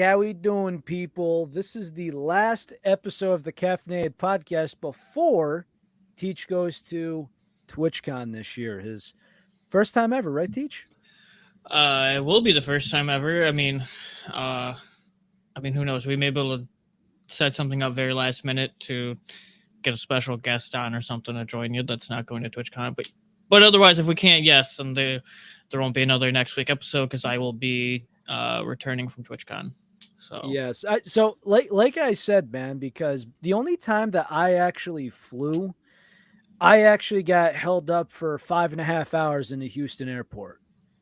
how we doing, people? This is the last episode of the Caffeinated Podcast before Teach goes to TwitchCon this year. His first time ever, right, Teach? It will be the first time ever. Uh, who knows? We may be able to set something up very last minute to get a special guest on or something to join you. That's not going to TwitchCon, but otherwise, if we can't, yes, and there won't be another next week episode because I will be returning from TwitchCon. So Yes. So like I said, man, because the only time that I actually flew, I actually got held up for 5.5 hours in the Houston airport.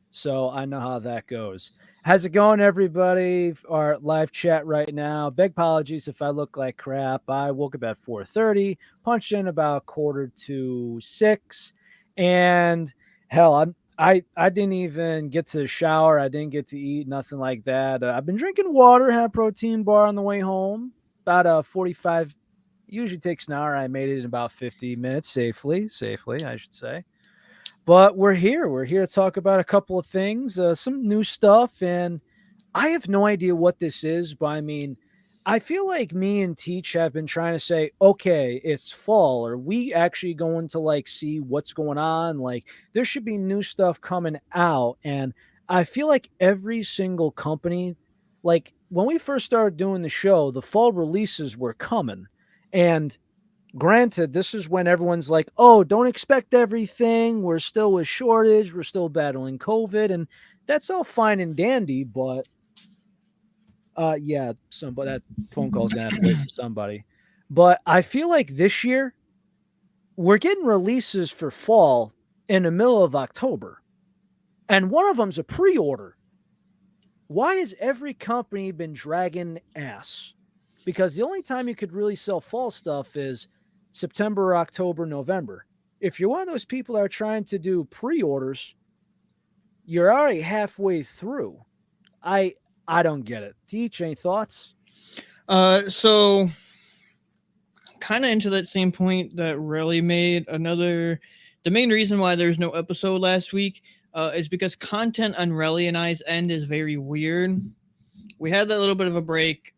So I know how that goes. How's it going, everybody? Our live chat right now. Big apologies if I look like crap. I woke up at 4:30, punched in about 5:45, and hell, I didn't even get to shower. I didn't get to eat, nothing like that. I've been drinking water, had a protein bar on the way home. About 45. Usually takes an hour. I made it in about 50 minutes safely, I should say. But we're here. We're here to talk about a couple of things, some new stuff, and I have no idea what this is, but I mean, I feel like me and Teach have been trying to say, okay, it's fall. Are we actually going to like see what's going on? Like, there should be new stuff coming out. And I feel like every single company, like when we first started doing the show, the fall releases were coming. And granted, this is when everyone's like, oh, don't expect everything. We're still with shortage. We're still battling COVID. And that's all fine and dandy. But yeah, somebody that phone call is gonna have to wait for somebody. But I feel like this year we're getting releases for fall in the middle of October, and one of them's a pre-order. Why has every company been dragging ass? Because the only time you could really sell fall stuff is September, October, November. If you're one of those people that are trying to do pre-orders, you're already halfway through. I don't get it. Teach, any thoughts? so kind of into that same point that really made the main reason why there's no episode last week is because content on Relly and I's end is very weird. We had that little bit of a break.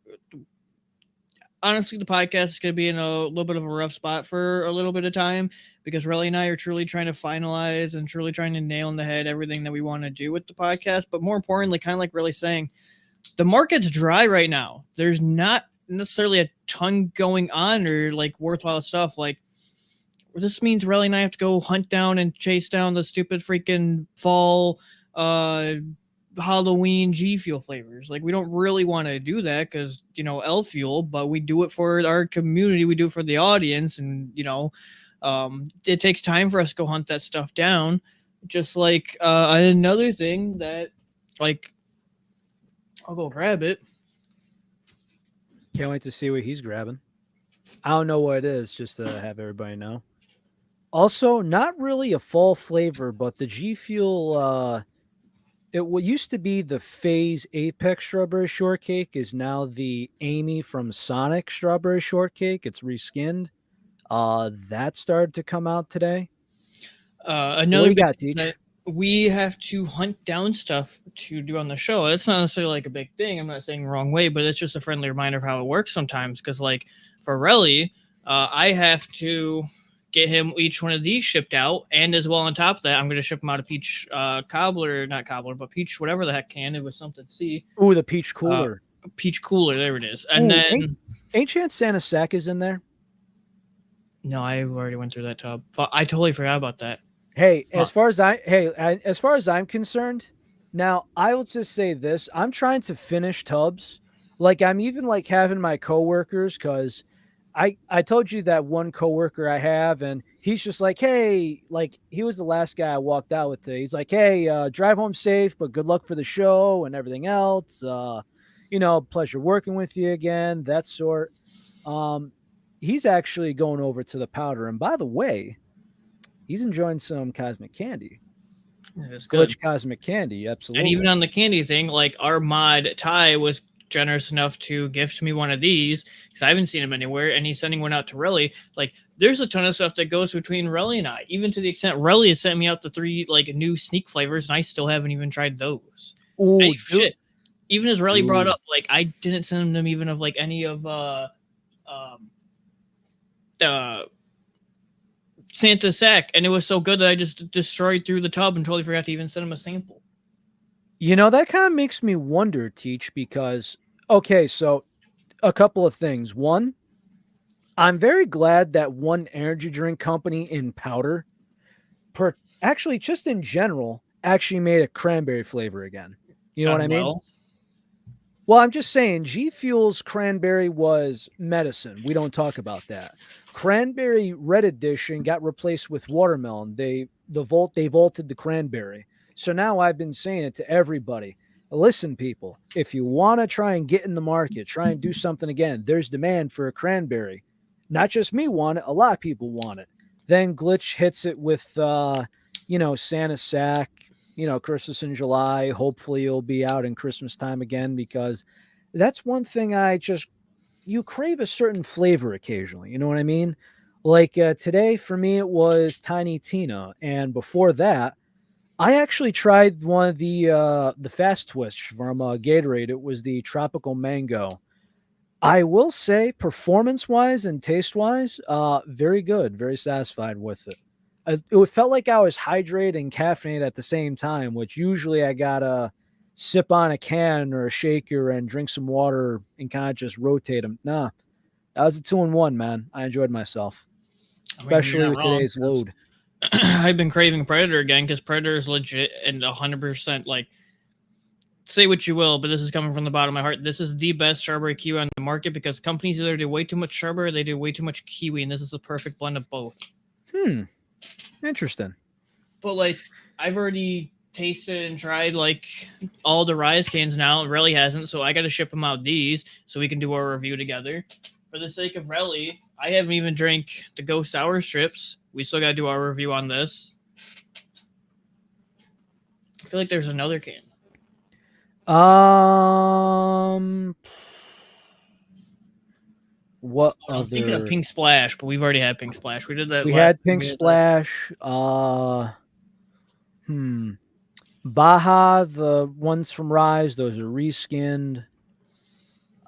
Honestly, the podcast is going to be in a little bit of a rough spot for a little bit of time because Relly and I are truly trying to finalize and truly trying to nail in the head everything that we want to do with the podcast. But more importantly, kind of like Relly saying, the market's dry right now. There's not necessarily a ton going on or like worthwhile stuff. Like, this means Relly and I have to go hunt down and chase down the stupid freaking fall Halloween G Fuel flavors. Like, we don't really want to do that because, L Fuel, but we do it for our community. We do it for the audience. And, it takes time for us to go hunt that stuff down. Just like another thing that, like, I'll go grab it. Can't wait to see what he's grabbing. I don't know what it is, just to have everybody know. Also, not really a fall flavor, but the G Fuel, what used to be the Phase Apex Strawberry Shortcake is now the Amy from Sonic Strawberry Shortcake. It's reskinned. That started to come out today. Another you got, Teach? that we have to hunt down stuff to do on the show. It's not necessarily like a big thing. I'm not saying the wrong way, but it's just a friendly reminder of how it works sometimes. Because like for Relly, I have to get him each one of these shipped out, and as well on top of that, I'm going to ship him out a peach cobbler, not cobbler, but peach whatever the heck can. It was something. See, Ooh, the peach cooler. Peach cooler. There it is. And then ain't chance Santa Sack is in there? No, I already went through that tub. I totally forgot about that. Hey, as far as I'm concerned, now I will just say this: I'm trying to finish tubs. Like I'm even like having my coworkers because I told you that one coworker I have, and he's just like, hey, like he was the last guy I walked out with today. He's like, hey, drive home safe, but good luck for the show and everything else. Pleasure working with you again. That sort. He's actually going over to the powder, and by the way, he's enjoying some cosmic candy. That's good. Glitch cosmic candy, absolutely. And even on the candy thing, like our mod Ty was generous enough to gift me one of these because I haven't seen him anywhere, and he's sending one out to Relly. Like, there's a ton of stuff that goes between Relly and I, even to the extent Relly has sent me out the 3 like new sneak flavors, and I still haven't even tried those. Oh shit! even as Relly brought Ooh. up, like I didn't send him even of like any of um the Santa sack, and it was so good that I just destroyed through the tub and totally forgot to even send him a sample. That kind of makes me wonder, Teach, because okay, so a couple of things. One, I'm very glad that one energy drink company in powder, actually just in general, actually made a cranberry flavor again. You know what Done I mean? well. Well, I'm just saying, G Fuel's cranberry was medicine. We don't talk about that. Cranberry Red Edition got replaced with watermelon. They vaulted the cranberry. So now I've been saying it to everybody. Listen, people, if you want to try and get in the market, try and do something again. There's demand for a cranberry. Not just me want it, a lot of people want it. Then Glitch hits it with Santa Sack, Christmas in July. Hopefully, it'll be out in Christmas time again because that's one thing you crave a certain flavor occasionally. You know what I mean? Like today, for me, it was Tiny Tina, and before that, I actually tried one of the fast twitch from Gatorade. It was the tropical mango. I will say, performance wise and taste wise, very good, very satisfied with it. It felt like I was hydrated and caffeinated at the same time, which usually I gotta sip on a can or a shaker and drink some water and kind of just rotate them. Nah, that was a 2-in-1, man. I enjoyed myself, I mean, you're especially not with wrong. today's load. I've been craving Predator again because Predator is legit and 100% like. Say what you will, but this is coming from the bottom of my heart. This is the best strawberry kiwi on the market because companies either do way too much strawberry or they do way too much kiwi, and this is a perfect blend of both. Hmm, interesting. But like, I've already tasted and tried like all the Rise cans now. Relly hasn't, so I got to ship him out these so we can do our review together. For the sake of Relly, I haven't even drank the Ghost Sour strips. We still got to do our review on this. I feel like there's another can. Um, what I'm thinking of other? Pink Splash, but we've already had Pink Splash. We did that We last. had Pink We had that. Splash. Hmm. Baja, the ones from Rise, those are reskinned.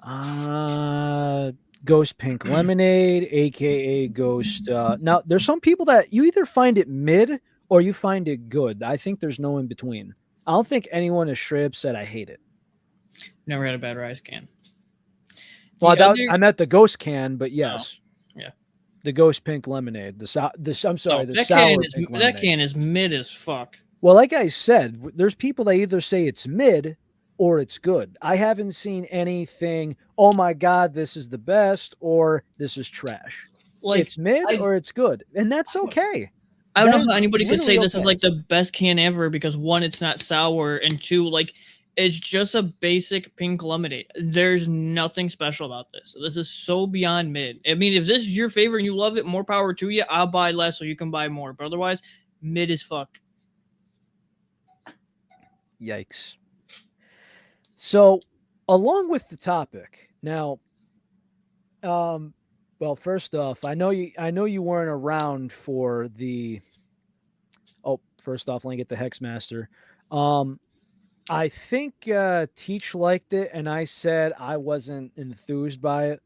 Uh Ghost Pink Lemonade, aka Ghost. Now there's some people that you either find it mid or you find it good. I think there's no in between. I don't think anyone is straight up said I hate it. Never had a bad rice can. Well, The other, I meant the Ghost can, but oh yes, yeah, the Ghost Pink Lemonade. I'm no, sorry, the sour pink that lemonade. can is mid as fuck. Well, like I said, there's people that either say it's mid or it's good. I haven't seen anything, oh my God, this is the best or this is trash. Like It's mid I, or it's good. And that's okay. I don't That know how is anybody could say literally this is okay. like the best can ever because one, it's not sour, and two, like it's just a basic pink lemonade. There's nothing special about this. This is so beyond mid. I mean, if this is your favorite and you love it, more power to you. I'll buy less so you can buy more. But otherwise, mid as fuck. Yikes. So, along with the topic, now, um, well, first off, I know you weren't around for the first off, let me get the Hexmaster. Um, I think Teach liked it, and I said I wasn't enthused by it.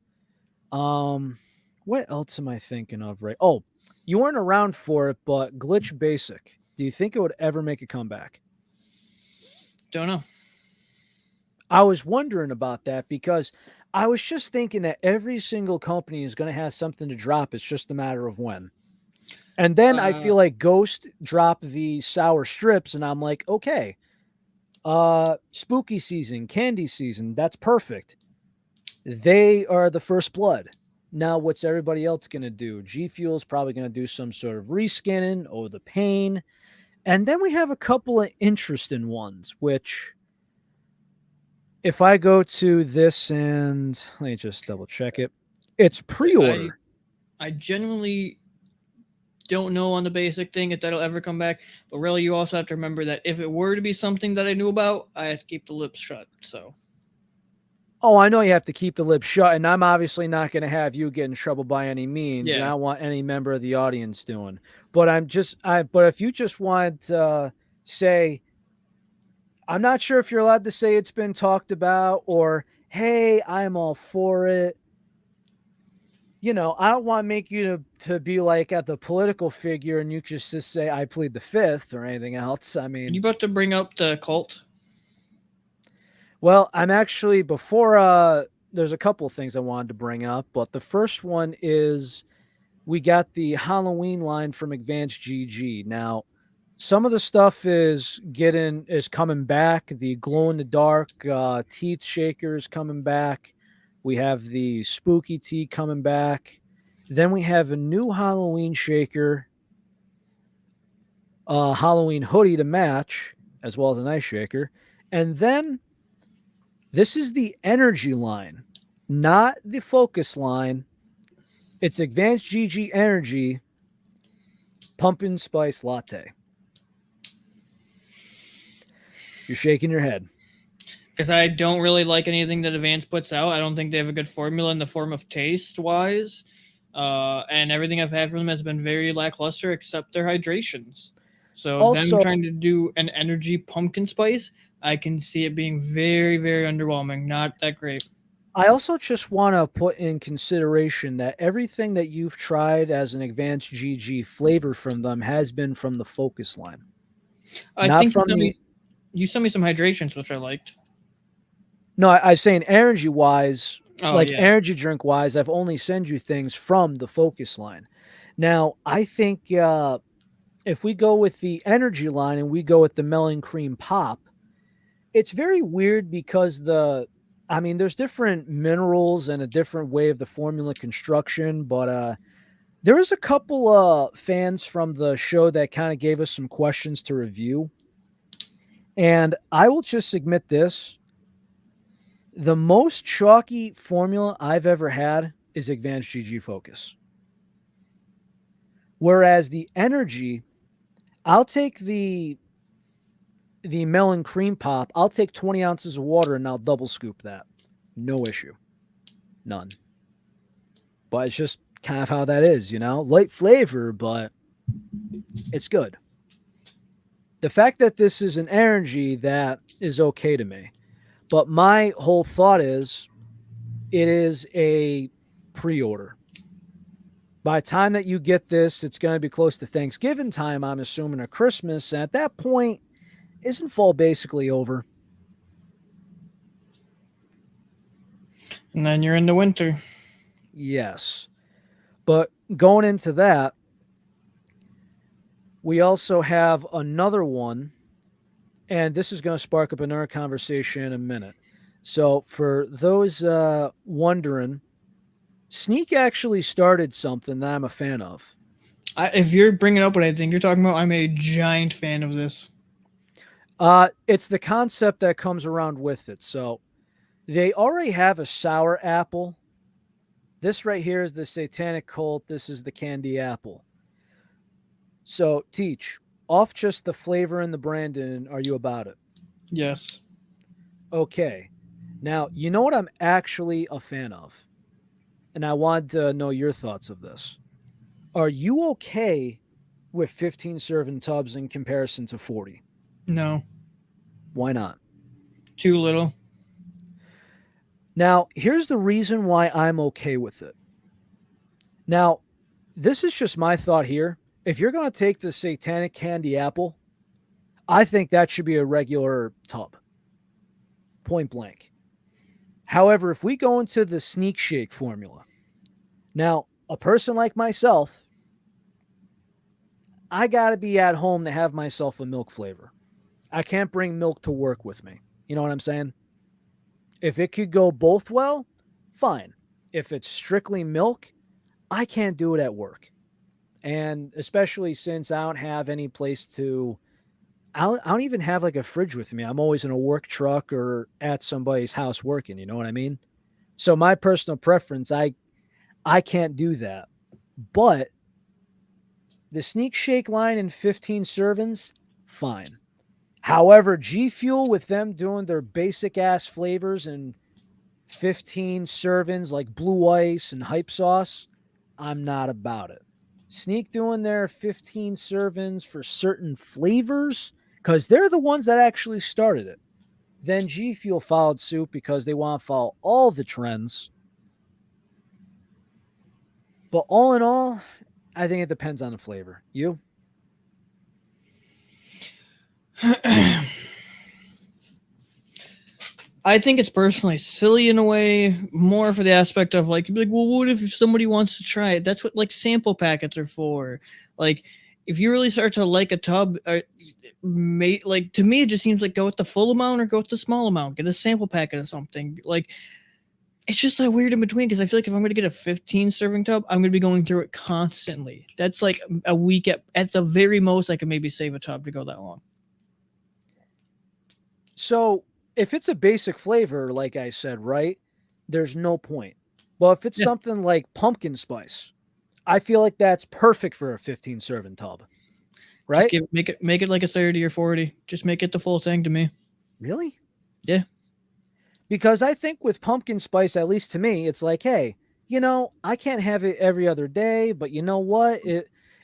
Um, what else am I thinking of? Right? Oh, you weren't around for it, but Glitch Basic. Do you think it would ever make a comeback? Don't know. I was wondering about that because I was just thinking that every single company is going to have something to drop. It's just a matter of when. And then I Uh, feel like Ghost dropped the sour strips, and I'm like, okay, spooky season, candy season, that's perfect. They are the first blood. Now, what's everybody else going to do? G Fuel's probably going to do some sort of reskinning or the pain. And then we have a couple of interesting ones, which, if I go to this and let me just double check it, it's pre I order. I genuinely don't know on the basic thing if that'll ever come back. But really, you also have to remember that if it were to be something that I knew about, I have to keep the lips shut. So Oh, I know you have to keep the lips shut, and I'm obviously not going to have you get in trouble by any means, and I yeah, don't want any member of the audience doing. But but if you just want to say, I'm not sure if you're allowed to say it's been talked about or, hey, I'm all for it. I don't want to make you to be like at the political figure and you just say I plead the fifth or anything else. I Are you mean, about to bring up the cult? well, I'm actually before there's a couple of things I wanted to bring up, but the first one is we got the Halloween line from Advanced GG. Now, some of the stuff is coming back. The glow in the dark teeth shakers coming back. We have the spooky tea coming back. Then we have a new Halloween shaker, Halloween hoodie to match, as well as an ice shaker. And then this is the energy line, not the focus line. It's Advanced GG Energy Pumpkin Spice Latte. You're shaking your head. Because I don't really like anything that Advance puts out. I don't think they have a good formula in the form of taste wise. And everything I've had from them has been very lackluster except their hydrations. So them Also, trying to do an energy pumpkin spice, I can see it being very, very underwhelming. Not that great. I also just want to put in consideration that everything that you've tried as an Advanced GG flavor from them has been from the focus line, I not think from the. you sent me some hydrations, which I liked. No, I'm saying energy wise, Oh like yeah, energy drink wise, I've only sent you things from the focus line. Now, I think if we go with the energy line and we go with the melon cream pop, it's very weird because I mean, there's different minerals and a different way of the formula construction, but there was a couple fans from the show that kind of gave us some questions to review. And I will just admit this, the most chalky formula I've ever had is Advanced GG Focus. Whereas the energy, I'll take the melon cream pop, I'll take 20 ounces of water and I'll double scoop that. No issue. None. But it's just kind of how that is, light flavor, but it's good. The fact that this is an energy that is okay to me. But my whole thought is it is a pre order. By the time that you get this, it's going to be close to Thanksgiving time, I'm assuming, or Christmas. And at that point, isn't fall basically over? and then you're in the winter. Yes. But going into that, we also have another one, and this is going to spark up another conversation in a minute. So, for those wondering, Sneak actually started something that I'm a fan of. If you're bringing up what I think you're talking about, I'm a giant fan of this. It's the concept that comes around with it. So, they already have a sour apple. This right here is the satanic cult. This is the candy apple. So, Teach, off just the flavor and the branding, are you about it? Yes. Okay. Now, you know what I'm actually a fan of? And I want to know your thoughts of this. Are you okay with 15 serving tubs in comparison to 40? No. Why not? Too little. Now, here's the reason why I'm okay with it. Now, this is just my thought here. If you're going to take the satanic candy apple, I think that should be a regular tub, point blank. However, if we go into the sneak shake formula, now, a person like myself, I got to be at home to have myself a milk flavor. I can't bring milk to work with me. You know what I'm saying? If it could go both well, fine. If it's strictly milk, I can't do it at work. And especially since I don't have any place to, I don't even have like a fridge with me. I'm always in a work truck or at somebody's house working. You know what I mean? So my personal preference, I can't do that. But the sneak shake line in 15 servings, fine. However, G Fuel with them doing their basic ass flavors and 15 servings like blue ice and hype sauce, I'm not about it. Sneak doing their 15 servings for certain flavors, because they're the ones that actually started it. Then G Fuel followed suit because they want to follow all the trends. But all in all, I think it depends on the flavor. You? I think it's personally silly in a way, more for the aspect of like, well, what if somebody wants to try it? That's what like sample packets are for. Like, if you really start to like a tub, like to me, it just seems like go with the full amount or go with the small amount. Get a sample packet of something. Like, it's just that weird in between because I feel like if I'm going to get a 15 serving tub, I'm going to be going through it constantly. That's like a week at the very most. I can maybe save a tub to go that long. So if it's a basic flavor, like I said, right, there's no point. But if it's Yeah. something like pumpkin spice, I feel like that's perfect for a 15 serving tub, Just right? make it like a 30 or 40. Just make it the full thing to me. Really? Yeah. Because I think with pumpkin spice, at least to me, it's like, hey, I can't have it every other day, but you know what?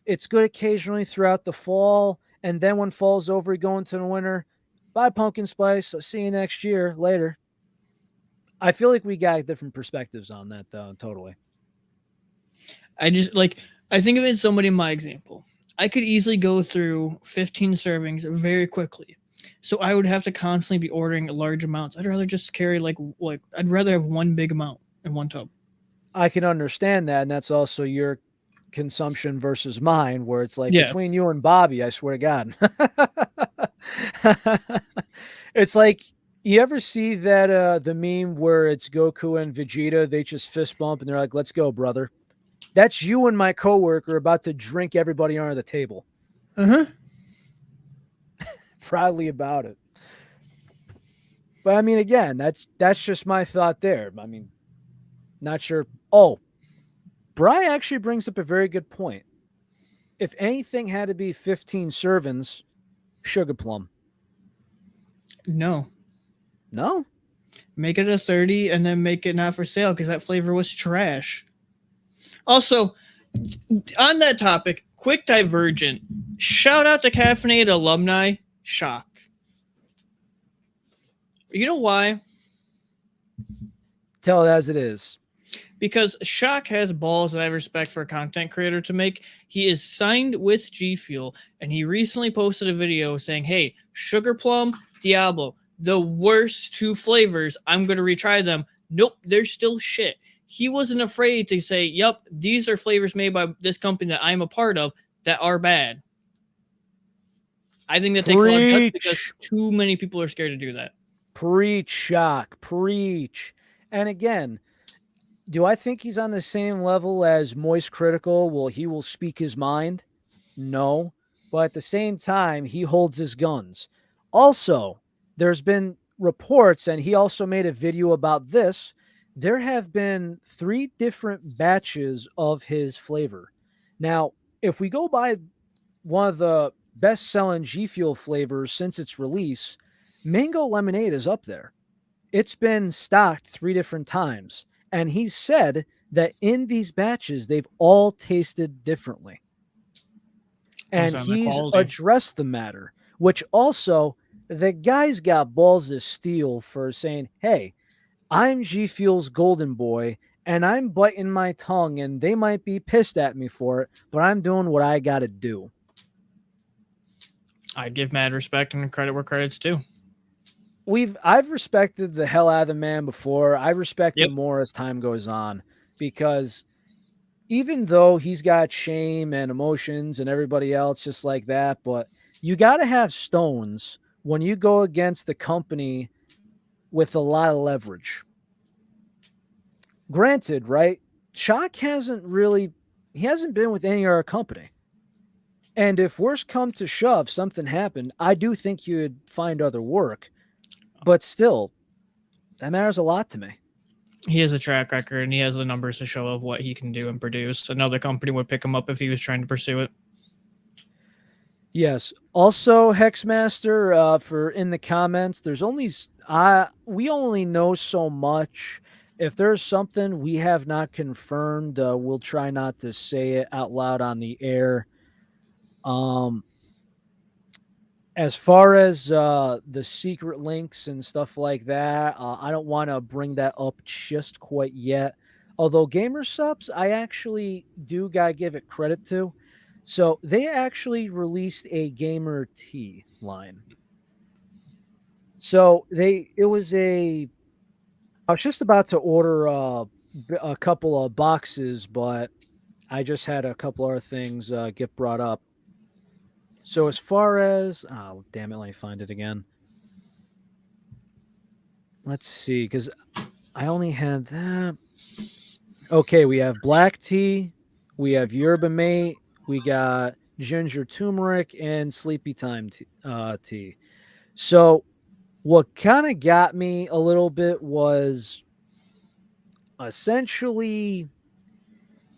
It's good occasionally throughout the fall, and then when fall's over, you go into the winter. Buy pumpkin spice. I'll see you next year. Later. I feel like we got different perspectives on that, though. Totally. I just like I think of it as somebody in my example. I could easily go through 15 servings very quickly. So I would have to constantly be ordering large amounts. I'd rather just carry like I'd rather have one big amount in one tub. I can understand that, and that's also your consumption versus mine, where it's like Yeah. between you and Bobby, I swear to God. It's like you ever see that the meme where it's Goku and Vegeta, they just fist bump and they're like, "Let's go, brother." That's you and my coworker about to drink everybody under the table. Uh-huh. Proudly about it. But I mean, again, that's just my thought there. I mean, not sure. Oh, Bry actually brings up a very good point. If anything had to be 15 servings, sugar plum. No. No? Make it a 30 and then make it not for sale because that flavor was trash. Also, on that topic, quick divergent. Shout out to Caffeinated alumni. Shock. You know why? Tell it as it is. Because Shock has balls that I respect for a content creator to make. He is signed with G Fuel, and he recently posted a video saying, "Hey, Sugar Plum, Diablo, the worst two flavors. I'm going to retry them. Nope, they're still shit." He wasn't afraid to say, "Yep, these are flavors made by this company that I'm a part of that are bad." I think that takes a lot of guts because Preach. too many people are scared to do that. Preach, Shock. Preach. And again, do I think he's on the same level as Moist Critical? Well, he will speak his mind? No. But at the same time, he holds his guns. Also, there's been reports, and he also made a video about this. There have been 3 different batches of his flavor. Now, if we go by one of the best selling G Fuel flavors since its release, mango lemonade is up there. It's been stocked 3 different times. And he said that in these batches, they've all tasted differently. Comes And down to the he's quality. addressed the matter, which also the guy's got balls of steel for saying, hey, I'm G Fuel's golden boy and I'm biting my tongue and they might be pissed at me for it, but I'm doing what I got to do. I give mad respect and credit where credit's due. I've respected the hell out of the man before. I respect Yep. him more as time goes on because even though he's got shame and emotions and everybody else just like that, but you got to have stones when you go against the company with a lot of leverage. Granted, right? Shock he hasn't been with any other company. And if worse come to shove, something happened, I do think you'd find other work. But still, that matters a lot to me. He has a track record and he has the numbers to show of what he can do and produce. Another company would pick him up if he was trying to pursue it. Yes. Also, Hexmaster, for in the comments, there's only we only know so much. If there's something we have not confirmed, we'll try not to say it out loud on the air. Um, As far as the secret links and stuff like that, I don't want to bring that up just quite yet. Although Gamer Subs, I actually do gotta give it credit to. So they actually released a gamer tee line. So it was a I was just about to order a couple of boxes, but I just had a couple other things get brought up. So as far as oh damn it, let me find it again. Let's see, because I only had that. Okay, we have black tea, we have yerba mate, we got ginger turmeric, and sleepy time tea. So what kind of got me a little bit was essentially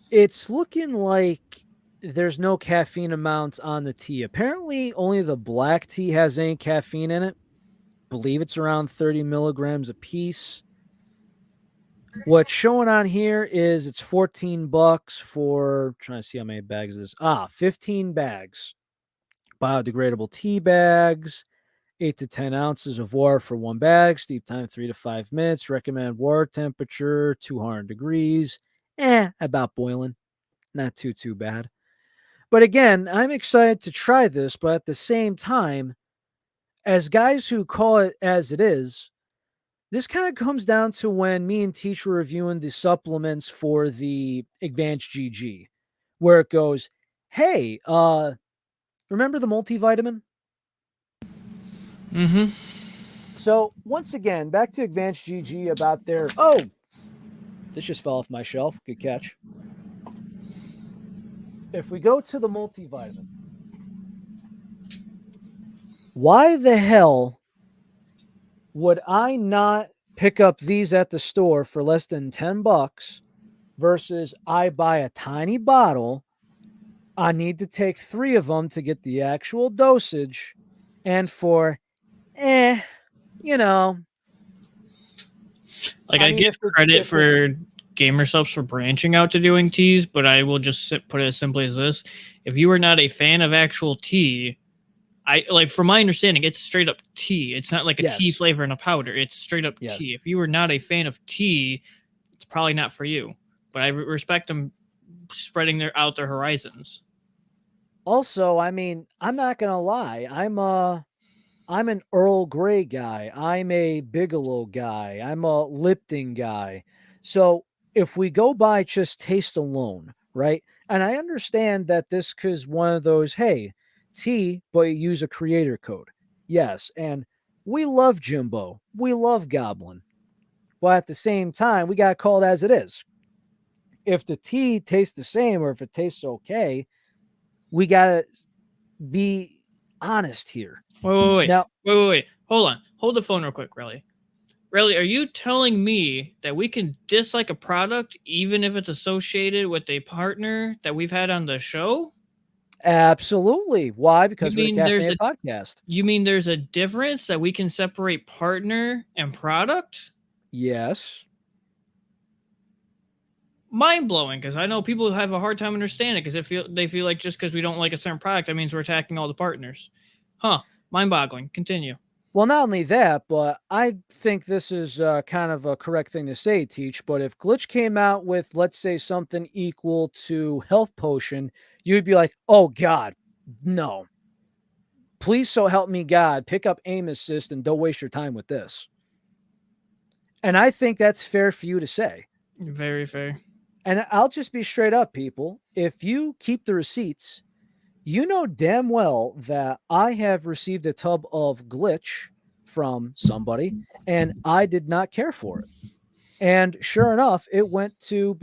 it's looking like there's no caffeine amounts on the tea. Apparently, only the black tea has any caffeine in it. Believe it's around 30 milligrams a piece. What's showing on here is it's 14 bucks for trying to see how many bags this. 15 bags. Biodegradable tea bags, 8 to 10 ounces of water for one bag, steep time 3 to 5 minutes, recommend water temperature 200 degrees. About boiling. Not too bad. But again, I'm excited to try this, but at the same time, as guys who call it as it is, this kind of comes down to when me and Teach were reviewing the supplements for the Advanced GG, where it goes, hey, remember the multivitamin? Mm-hmm. So once again, back to Advanced GG about their oh, this just fell off my shelf. Good catch. If we go to the multivitamin, why the hell would I not pick up these at the store for less than 10 bucks versus I buy a tiny bottle? I need to take 3 of them to get the actual dosage. And for, eh, you know, Like I I mean, give credit for gamer subs for branching out to doing teas, but I will just put it as simply as this: if you are not a fan of actual tea, I like from my understanding, it's straight up tea. It's not like a tea yes, flavor in a powder. It's straight up yes. tea. If you are not a fan of tea, it's probably not for you. But I respect them spreading their horizons. Also, I mean, I'm not gonna lie. I'm an Earl Grey guy. I'm a Bigelow guy. I'm a Lipton guy. So if we go by just taste alone, right? And I understand that this is one of those, hey, tea, but you use a creator code. Yes. And we love Jimbo. We love Goblin. But at the same time, we got called as it is. If the tea tastes the same or if it tastes okay, we got to be honest here. Wait, wait, wait, Now, wait, wait, wait. Hold on. Hold the phone real quick, Relly. Relly, are you telling me that we can dislike a product even if it's associated with a partner that we've had on the show? absolutely. Why? You Because we're the mean there's a Caffeinated Podcast. you mean there's a difference that we can separate partner and product? Yes. Mind blowing, because I know people have a hard time understanding because they feel like just because we don't like a certain product, that means we're attacking all the partners. Huh? Mind boggling. Continue. Well, not only that, but I think this is kind of a correct thing to say, Teach. But if Glitch came out with, let's say, something equal to Health Potion, you'd be like, oh, God, no. Please, so help me God, pick up aim assist and don't waste your time with this. And I think that's fair for you to say. Very fair. And I'll just be straight up, people. If you keep the receipts, you know damn well that I have received a tub of glitch from somebody and I did not care for it. And sure enough, it went to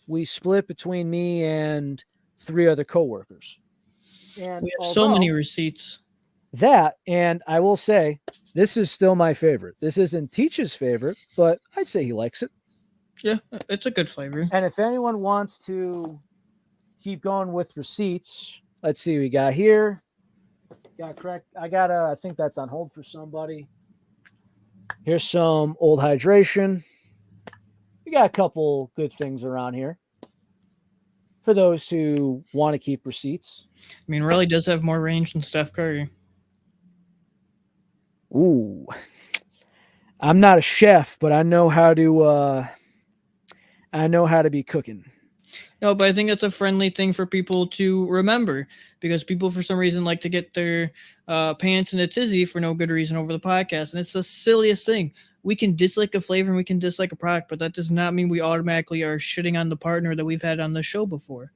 we split between me and 3 other coworkers. And We have so many although receipts. that, and I will say, this is still my favorite. This isn't Teach's favorite, but I'd say he likes it. Yeah, it's a good flavor. And if anyone wants to keep going with receipts, let's see, we got here. Got correct. I think that's on hold for somebody. Here's some old hydration. We got a couple good things around here for those who want to keep receipts. I mean, Relly does have more range than Steph Curry. Ooh, I'm not a chef, but I know how to be cooking. No, but I think it's a friendly thing for people to remember because people, for some reason, like to get their pants in a tizzy for no good reason over the podcast. And it's the silliest thing. We can dislike a flavor and we can dislike a product, but that does not mean we automatically are shitting on the partner that we've had on the show before.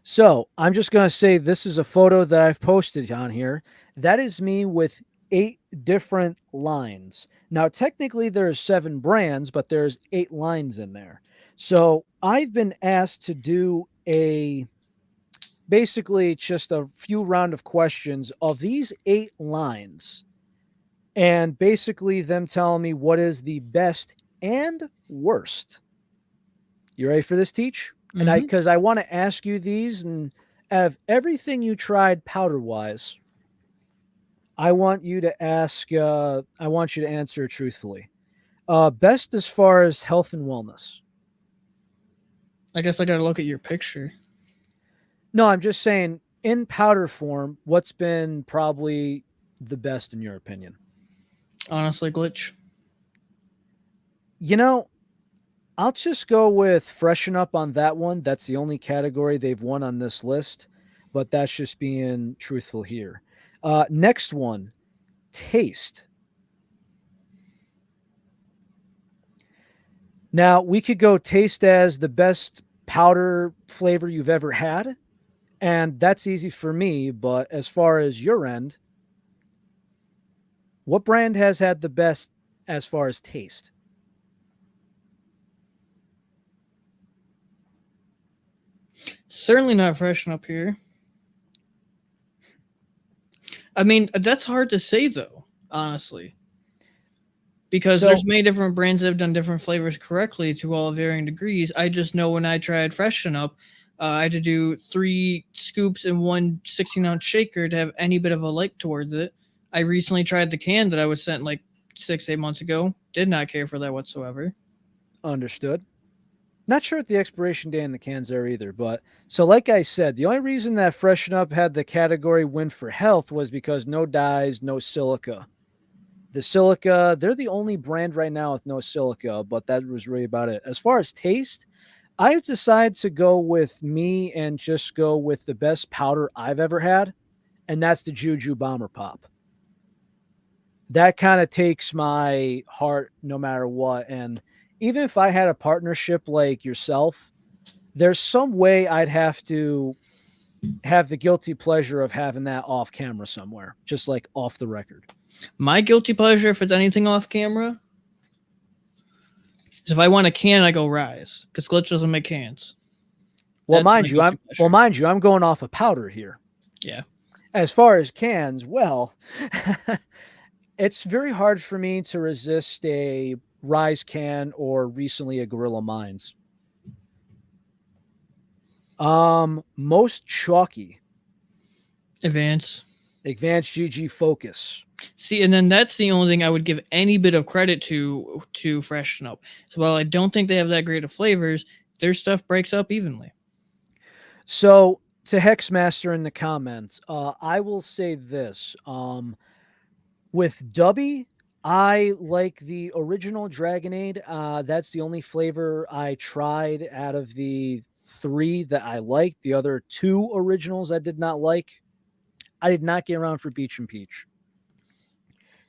So I'm just going to say this is a photo that I've posted on here. That is me with 8 different lines. Now, technically, there's 7 brands, but there's 8 lines in there. So I've been asked to do a basically just a few round of questions of these 8 lines and basically them telling me what is the best and worst. You ready for this, Teach? And I, Hmm. because I want to ask you these, and out of everything you tried powder wise, I want you to ask. I want you to answer truthfully. Best as far as health and wellness. I guess I got to look at your picture. No, I'm just saying in powder form. What's been probably the best in your opinion? Honestly, Glitch. You know, I'll just go with freshen up on that one. That's the only category they've won on this list, but that's just being truthful here. Next one, taste. Now, we could go taste as the best powder flavor you've ever had, and that's easy for me, but as far as your end, what brand has had the best as far as taste? Certainly not freshen up here. I mean, that's hard to say though, honestly, because there's So, many different brands that have done different flavors correctly to all varying degrees. I just know when I tried Freshen Up, I had to do 3 scoops in one 16-ounce shaker to have any bit of a like towards it. I recently tried the can that I was sent like 6, 8 months ago. Did not care for that whatsoever. understood. Not sure what the expiration date in the cans are either, but so like I said, the only reason that Freshen Up had the category win for health was because no dyes, no silica. The silica, they're the only brand right now with no silica, but that was really about it. As far as taste, I decided to go with me and just go with the best powder I've ever had, and that's the Juju Bomber Pop. That kind of takes my heart no matter what. And even if I had a partnership like yourself, there's some way I'd have to have the guilty pleasure of having that off camera somewhere, just like off the record. My guilty pleasure, if it's anything off camera, is if I want a can, I go Rise because Glitch doesn't make cans. That's my guilty pleasure. Mind you, I'm going off of powder here. Yeah. As far as cans, well, it's very hard for me to resist a Rise can or recently a Gorilla Mines. Most chalky, Advance. Advanced GG Focus. See, and then that's the only thing I would give any bit of credit to Freshen Up. So while I don't think they have that great of flavors, their stuff breaks up evenly. So to Hexmaster in the comments, I will say this. With Dubby, I like the original Dragonade. That's the only flavor I tried out of the 3 that I liked. The other 2 originals I did not like. I did not get around for Beach and Peach.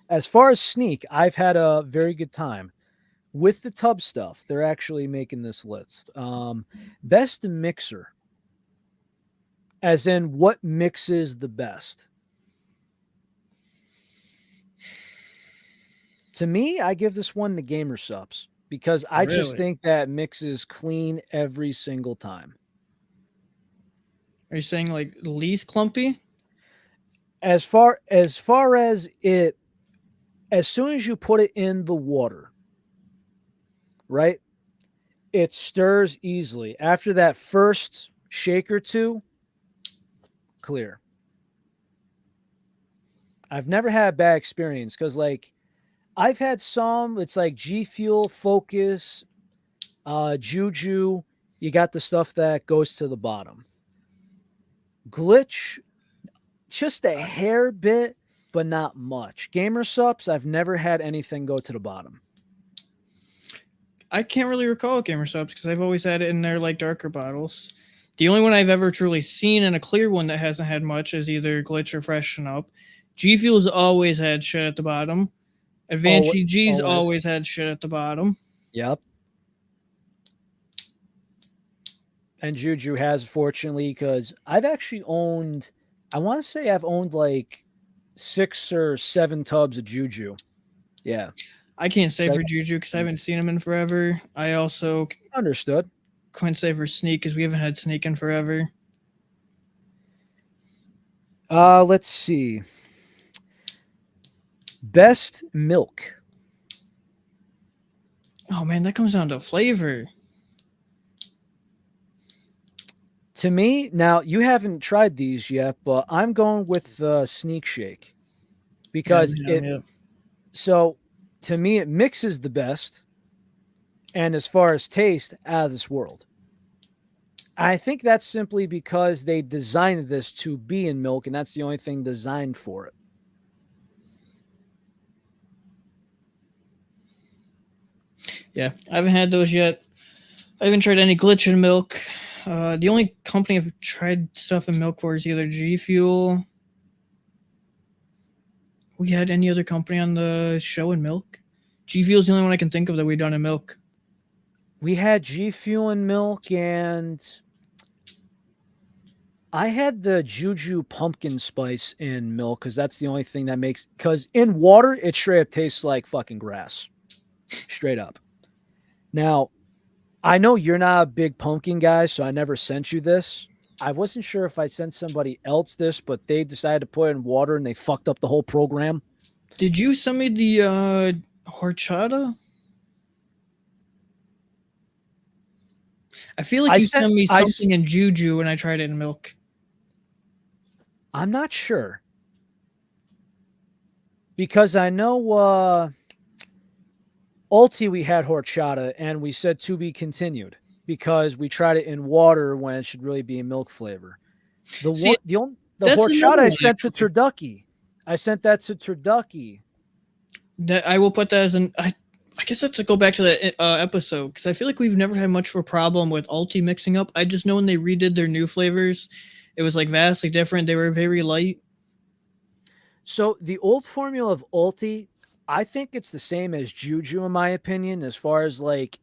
As far as Sneak, I've had a very good time. With the tub stuff, they're actually making this list. Best mixer, as in what mixes the best. To me, I give this one to Gamer Subs because I just Really? think that mixes clean every single time. Are you saying like least clumpy? As far as it, as soon as you put it in the water, right? It stirs easily. After that first shake or two, clear. I've never had a bad experience because like I've had some. It's like G Fuel, Focus, Juju. You got the stuff that goes to the bottom. Glitch, just a hair bit. but not much. Gamer Sups, I've never had anything go to the bottom. I can't really recall Gamer Subs because I've always had it in their like darker bottles. The only one I've ever truly seen in a clear one that hasn't had much is either Glitch or Freshen Up. G Fuel's always had shit at the bottom. Advanced GG's Always. always had shit at the bottom. Yep. And Juju has, fortunately, because I've actually owned, I want to say I've owned like 6 or 7 tubs of Juju. Yeah. I can't say So for Juju because I haven't seen him in forever. I also understood. couldn't say for Sneak because we haven't had Sneak in forever. Let's see. Best milk. Oh man, that comes down to flavor. To me, now you haven't tried these yet, but I'm going with the Sneak Shake because so to me it mixes the best, and as far as taste, out of this world. I think that's simply because they designed this to be in milk, and that's the only thing designed for it. Yeah, I haven't had those yet. I haven't tried any Glitch in milk. The only company I've tried stuff in milk for is either G Fuel. We had any other company on the show in milk? G Fuel's the only one I can think of that we've done in milk. We had G Fuel in milk, and I had the Juju pumpkin spice in milk because that's the only thing that makes. Because in water, it straight up tastes like fucking grass, straight up. Now, I know you're not a big pumpkin guy, so I never sent you this. I wasn't sure if I sent somebody else this, but they decided to put it in water and they fucked up the whole program. Did you send me the horchata? I feel like you sent me something in Juju and I tried it in milk. I'm not sure. Because I know Ulti we had horchata and we said to be continued because we tried it in water when it should really be in milk flavor. The horchata I sent to turducky. I sent that to turducky. That I will put that as an I guess that's to go back to that episode because I feel like we've never had much of a problem with Ulti mixing up. I just know when they redid their new flavors, it was like vastly different. They were very light. So the old formula of Ulti, I think it's the same as Juju in my opinion, as far as like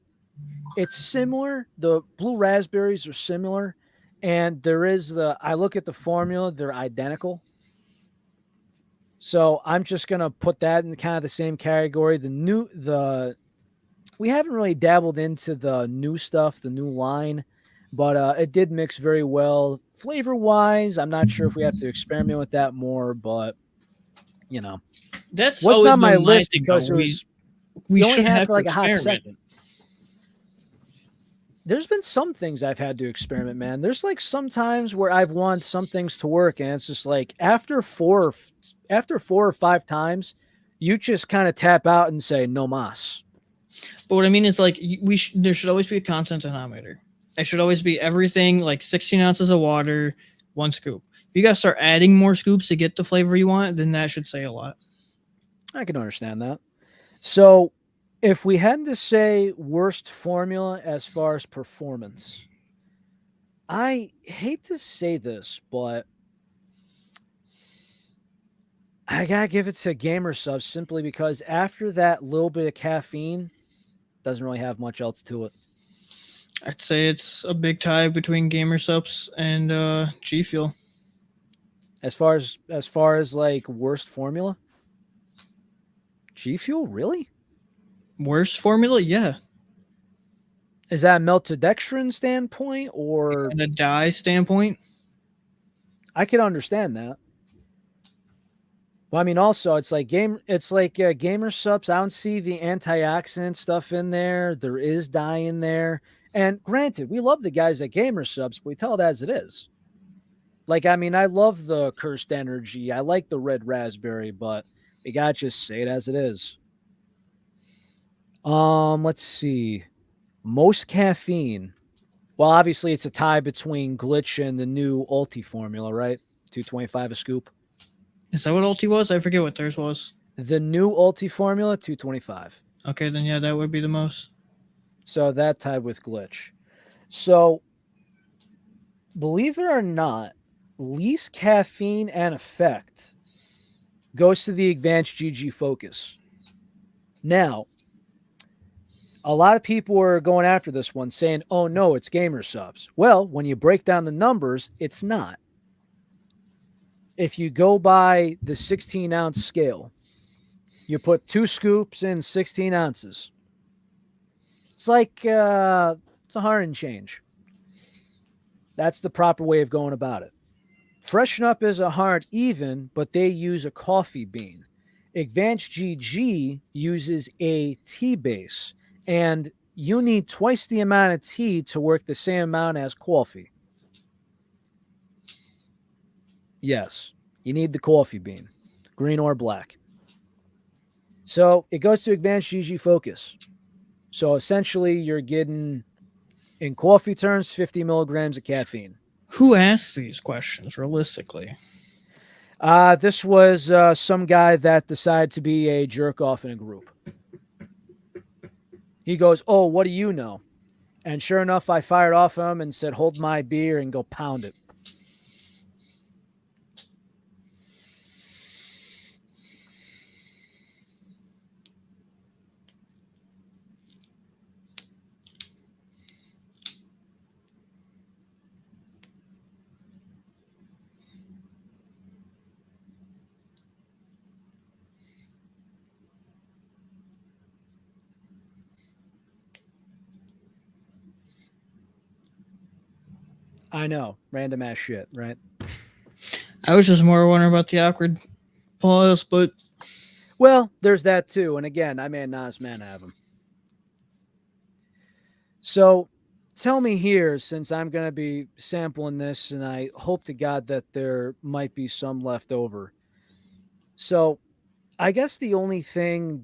it's similar. The blue raspberries are similar, and there is I look at the formula, they're identical. So I'm just gonna put that in kind of the same category. We haven't really dabbled into the new stuff, the new line, but it did mix very well. Flavor wise, I'm not sure if we have to experiment with that more, but that's what's always on my been list thing, because we only should had have for like to a hot experiment. second. There's been some things I've had to experiment, man. There's like some times where I've wanted some things to work, and it's just like after four or five times, you just kind of tap out and say no mas. But what I mean is like there should always be a constant denominator. It should always be everything like 16 ounces of water, 1 scoop. If you gotta start adding more scoops to get the flavor you want, then that should say a lot. I can understand that. So if we had to say worst formula as far as performance, I hate to say this, but I gotta give it to Gamer Subs simply because after that little bit of caffeine, doesn't really have much else to it. I'd say it's a big tie between Gamer Subs and G Fuel. As far as like worst formula, G Fuel really? Worst formula, yeah. Is that a maltodextrin standpoint or and a dye standpoint? I can understand that. Well, I mean, also it's like Gamer Subs. I don't see the antioxidant stuff in there. There is dye in there, and granted, we love the guys at Gamer Subs, but we tell it as it is. Like, I mean, I love the cursed energy. I like the red raspberry, but we gotta just say it as it is. Let's see. Most caffeine. Well, obviously, it's a tie between Glitch and the new Ulti formula, right? 225 a scoop. Is that what ulti was? I forget what theirs was. The new ulti formula, 225. Okay, then yeah, that would be the most. So that tied with glitch. So believe it or not, least caffeine and effect goes to the advanced GG focus. Now, a lot of people are going after this one saying, oh no, it's gamer subs. Well, when you break down the numbers, it's not. If you go by the 16-ounce scale, you put 2 scoops in 16 ounces. It's like it's 100 and change. That's the proper way of going about it. Freshen Up is a hard even, but they use a coffee bean. Advanced GG uses a tea base, and you need twice the amount of tea to work the same amount as coffee. Yes, you need the coffee bean, green or black. So it goes to Advanced GG Focus. So essentially, you're getting, in coffee terms, 50 milligrams of caffeine. Who asks these questions realistically? This was some guy that decided to be a jerk off in a group. He goes, oh, what do you know? And sure enough, I fired off him and said, hold my beer and go pound it. I know, random ass shit, right? I was just more wondering about the awkward pause, but Well, there's that too. And again, I may not as man have him. So tell me here, since I'm going to be sampling this, and I hope to God that there might be some left over. So I guess the only thing,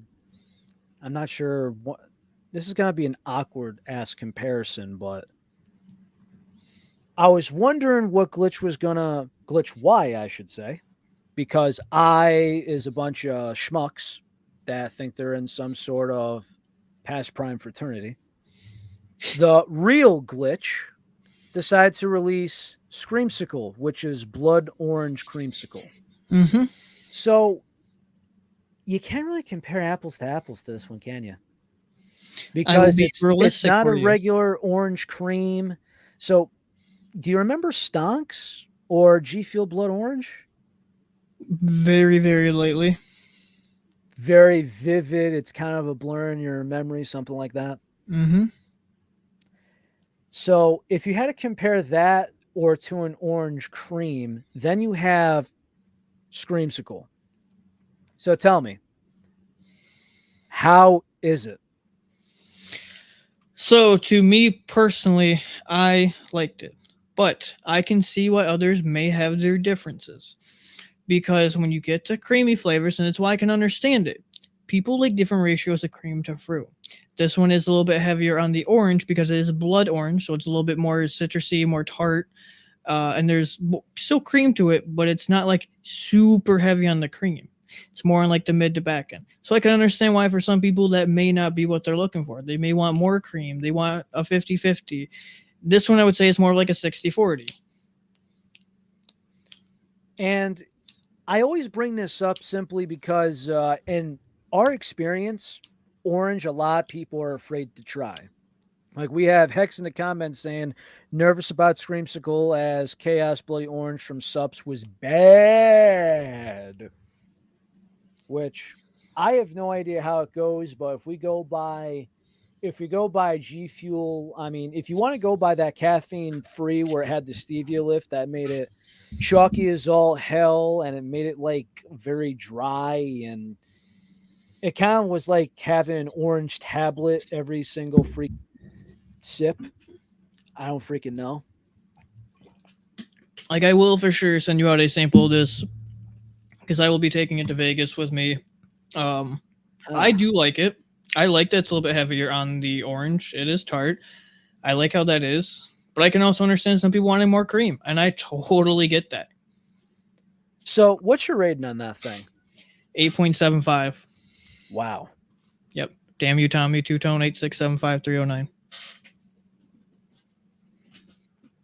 I'm not sure what, this is going to be an awkward ass comparison, but I was wondering what glitch was going to, glitch why, I should say, because I is a bunch of schmucks that think they're in some sort of past prime fraternity. The real glitch decides to release Screamsicle, which is blood orange creamsicle. mm-hmm. So you can't really compare apples to apples to this one, can you? I will Because be it's realistic not a for you. regular orange cream. So do you remember Stonks or G Fuel Blood Orange? Very, very lately. Very vivid. It's kind of a blur in your memory, something like that. Mm-hmm. So if you had to compare that or to an orange cream, then you have Screamsicle. So tell me, how is it? So to me personally, I liked it, but I can see why others may have their differences. Because when you get to creamy flavors, and it's why I can understand it, people like different ratios of cream to fruit. This one is a little bit heavier on the orange because it is blood orange, so it's a little bit more citrusy, more tart, and there's still cream to it, but it's not like super heavy on the cream. It's more on like the mid to back end. So I can understand why for some people that may not be what they're looking for. They may want more cream. They want a 50-50. This one I would say is more like a 60-40. And I always bring this up simply because, in our experience, orange, a lot of people are afraid to try. Like we have Hex in the comments saying, nervous about Screamsicle as Chaos Bloody Orange from Sups was bad. Which I have no idea how it goes, but if we go by G Fuel, I mean, if you want to go by that caffeine free where it had the stevia lift that made it chalky as all hell and it made it like very dry, and it kind of was like having an orange tablet every single freak sip. I don't freaking know. Like I will for sure send you out a sample of this because I will be taking it to Vegas with me. I do like it. I like that it's a little bit heavier on the orange. It is tart. I like how that is. But I can also understand some people wanting more cream, and I totally get that. So, what's your rating on that thing? 8.75. Wow. Yep. Damn you, Tommy. Two tone 8675309.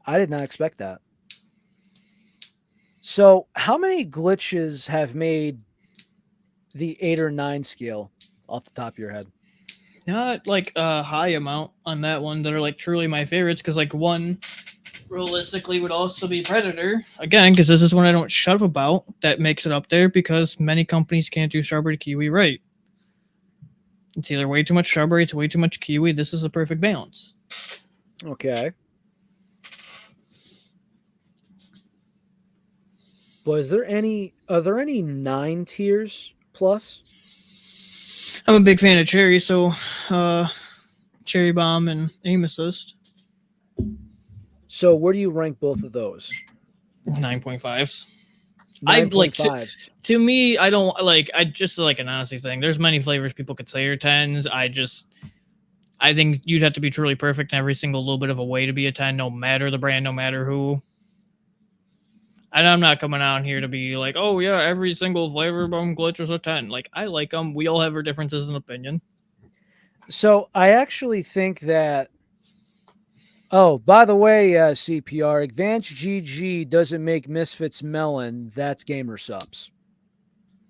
I did not expect that. So, how many glitches have made the 8 or 9 scale off the top of your head? Not like a high amount on that one that are like truly my favorites, because like one realistically would also be Predator. Again, because this is one I don't shut up about, that makes it up there because many companies can't do strawberry kiwi right. It's either way too much strawberry, it's way too much kiwi. This is a perfect balance. Okay. But are there any 9 tiers plus? I'm a big fan of cherry, so uh cherry bomb and aim assist. So, where do you rank both of those? 9.5s. I like 9.5s. to me, I don't like. I just like an honesty thing. There's many flavors people could say are tens. I think you'd have to be truly perfect in every single little bit of a way to be a 10, no matter the brand, no matter who. And I'm not coming out here to be like, oh yeah, every single flavor bomb glitch is a 10. Like, I like them. We all have our differences in opinion. So, I actually think that. Oh, by the way, CPR, Advanced GG doesn't make Misfits Melon. That's Gamer Subs.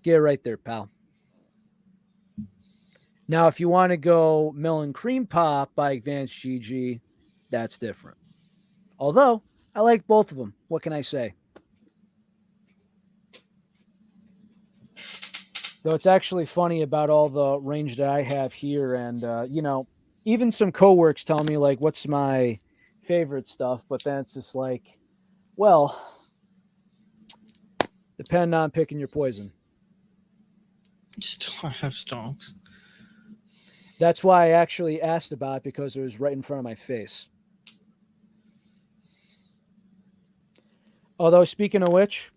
Get it right there, pal. Now, if you want to go Melon Cream Pop by Advanced GG, that's different. Although, I like both of them. What can I say? Though it's actually funny about all the range that I have here. And, even some coworks tell me, like, what's my favorite stuff. But then it's just like, well, depend on picking your poison. Just have stonks. That's why I actually asked about it because it was right in front of my face. Although, speaking of which,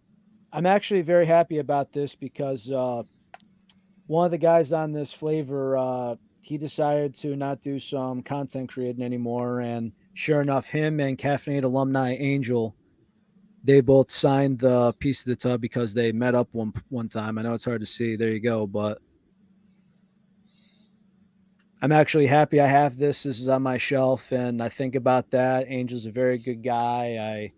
I'm actually very happy about this because one of the guys on this flavor, he decided to not do some content creating anymore. And sure enough, him and Caffeinated alumni Angel, they both signed the piece of the tub because they met up one time. I know it's hard to see. There you go, but I'm actually happy I have this. This is on my shelf, and I think about that. Angel's a very good guy.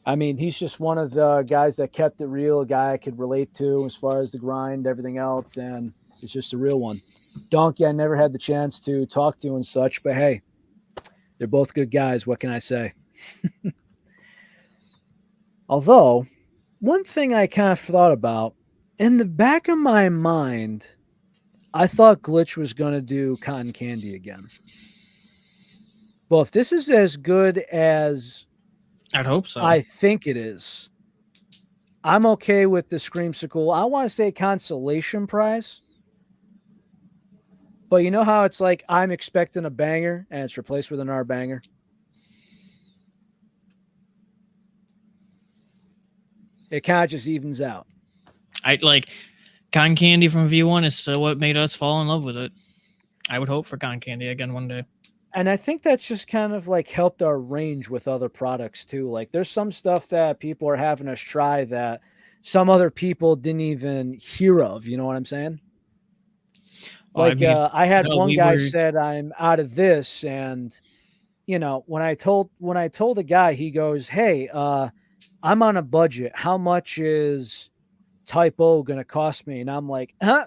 I mean, he's just one of the guys that kept it real, a guy I could relate to as far as the grind, everything else, and it's just a real one. Donkey, I never had the chance to talk to and such, but hey, they're both good guys. What can I say? Although, one thing I kind of thought about in the back of my mind, I thought Glitch was going to do cotton candy again. Well, if this is as good as I'd hope so. I think it is, I'm okay with the Screamsicle. I want to say consolation prize. But you know how it's like I'm expecting a banger and it's replaced with another banger? It kind of just evens out. I like cotton candy from V1 is still what made us fall in love with it. I would hope for cotton candy again one day. And I think that's just kind of like helped our range with other products too. Like there's some stuff that people are having us try that some other people didn't even hear of. You know what I'm saying? Well, I Like mean, I had hell, one we guy were said I'm out of this, and when I told a guy, he goes, "Hey, I'm on a budget. How much is typo gonna cost me?" And I'm like, "Huh?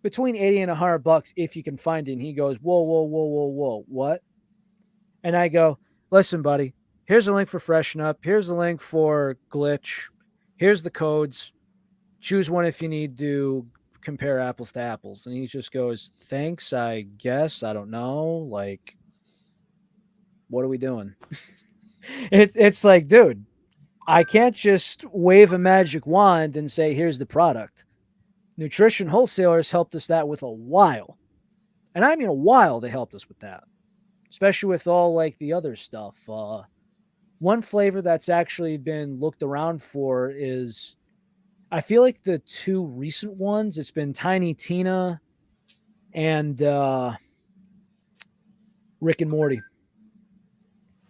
Between 80 and $100 if you can find it." And he goes, "Whoa, whoa, whoa, whoa, whoa, what?" And I go, "Listen, buddy, here's a link for Freshen Up. Here's a link for Glitch. Here's the codes. Choose one if you need to compare apples to apples." And he just goes, "Thanks, I guess. I don't know. Like, what are we doing?" It's like, dude, I can't just wave a magic wand and say, "Here's the product." Nutrition wholesalers helped us that with a while. And I mean a while they helped us with that. Especially with all like the other stuff. One flavor that's actually been looked around for is I feel like the two recent ones, it's been Tiny Tina and Rick and Morty.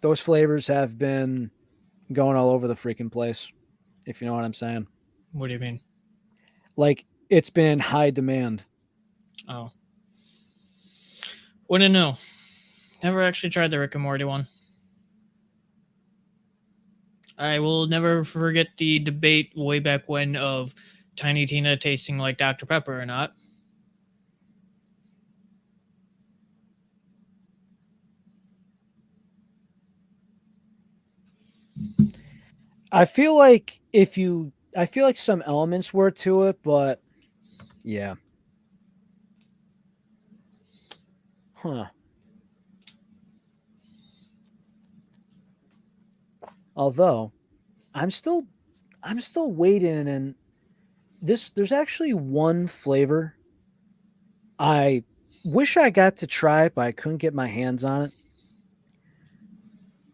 Those flavors have been going all over the freaking place, if you know what I'm saying. What do you mean? Like it's been in high demand. Oh, wouldn't know. Never actually tried the Rick and Morty one. I will never forget the debate way back when of Tiny Tina tasting like Dr. Pepper or not. I feel like some elements were to it, but yeah. Huh. Although I'm still I'm still waiting and this there's actually one flavor I wish I got to try it, but I couldn't get my hands on it.